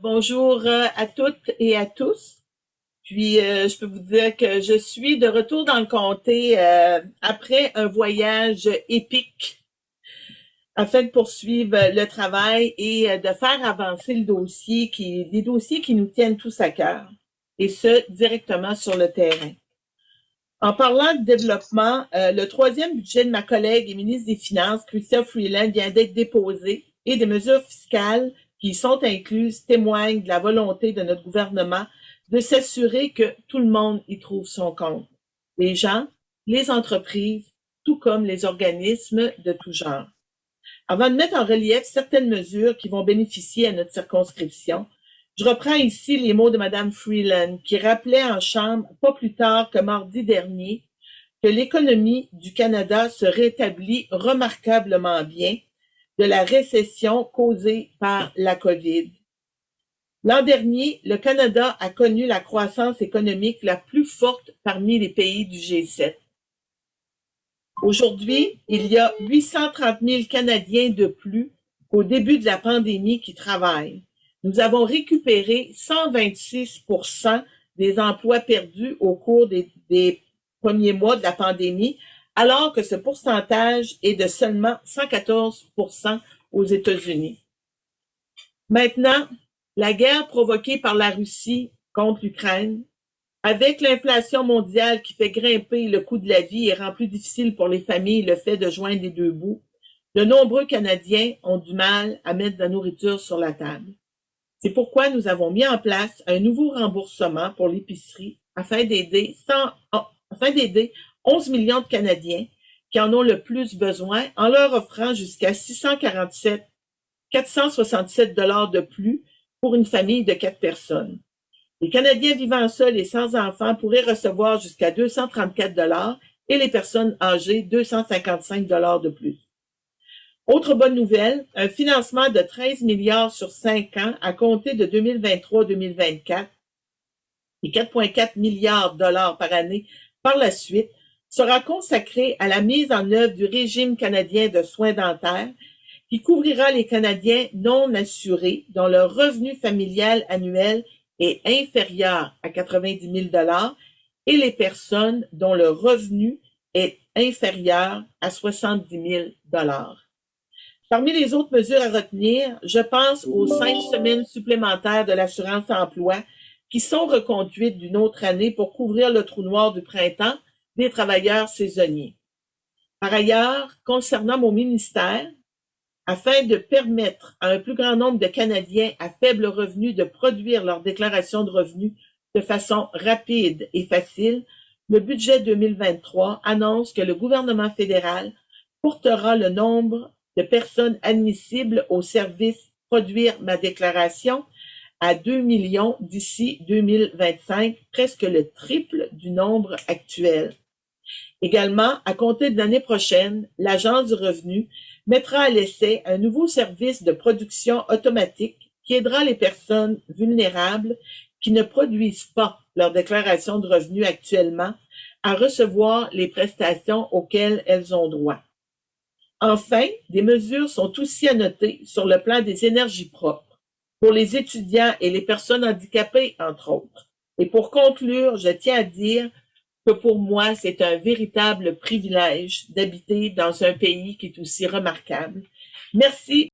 Bonjour à toutes et à tous. Puis, je peux vous dire que je suis de retour dans le comté après un voyage épique afin de poursuivre le travail et de faire avancer les dossiers qui nous tiennent tous à cœur, et ce, directement sur le terrain. En parlant de développement, le troisième budget de ma collègue et ministre des Finances, Chrystia Freeland, vient d'être déposé et des mesures fiscales qui y sont incluses témoignent de la volonté de notre gouvernement de s'assurer que tout le monde y trouve son compte. Les gens, les entreprises, tout comme les organismes de tout genre. Avant de mettre en relief certaines mesures qui vont bénéficier à notre circonscription, je reprends ici les mots de Mme Freeland, qui rappelait en Chambre, pas plus tard que mardi dernier, que l'économie du Canada se rétablit remarquablement bien de la récession causée par la COVID. L'an dernier, le Canada a connu la croissance économique la plus forte parmi les pays du G7. Aujourd'hui, il y a 830 000 Canadiens de plus qu'au début de la pandémie qui travaillent. Nous avons récupéré 126 des emplois perdus au cours des premiers mois de la pandémie, alors que ce pourcentage est de seulement 114 aux États-Unis. Maintenant, la guerre provoquée par la Russie contre l'Ukraine, avec l'inflation mondiale qui fait grimper le coût de la vie et rend plus difficile pour les familles le fait de joindre les deux bouts, de nombreux Canadiens ont du mal à mettre de la nourriture sur la table. C'est pourquoi nous avons mis en place un nouveau remboursement pour l'épicerie afin d'aider 11 millions de Canadiens qui en ont le plus besoin en leur offrant jusqu'à 467 $ de plus pour une famille de 4 personnes. Les Canadiens vivant seuls et sans enfants pourraient recevoir jusqu'à 234 $ et les personnes âgées 255 $ de plus. Autre bonne nouvelle, un financement de 13 milliards sur 5 ans à compter de 2023-2024 et 4,4 milliards de dollars par année par la suite sera consacré à la mise en œuvre du régime canadien de soins dentaires qui couvrira les Canadiens non assurés dont le revenu familial annuel est inférieur à 90 000 $ et les personnes dont le revenu est inférieur à 70 000 $. Parmi les autres mesures à retenir, je pense aux 5 semaines supplémentaires de l'assurance-emploi qui sont reconduites d'une autre année pour couvrir le trou noir du printemps des travailleurs saisonniers. Par ailleurs, concernant mon ministère, afin de permettre à un plus grand nombre de Canadiens à faible revenu de produire leur déclaration de revenus de façon rapide et facile, le budget 2023 annonce que le gouvernement fédéral portera le nombre de personnes admissibles au service Produire ma déclaration à 2 millions d'ici 2025, presque le triple du nombre actuel. Également, à compter de l'année prochaine, l'Agence du revenu mettra à l'essai un nouveau service de production automatique qui aidera les personnes vulnérables qui ne produisent pas leur déclaration de revenus actuellement à recevoir les prestations auxquelles elles ont droit. Enfin, des mesures sont aussi à noter sur le plan des énergies propres, pour les étudiants et les personnes handicapées, entre autres. Et pour conclure, je tiens à dire que pour moi, c'est un véritable privilège d'habiter dans un pays qui est aussi remarquable. Merci.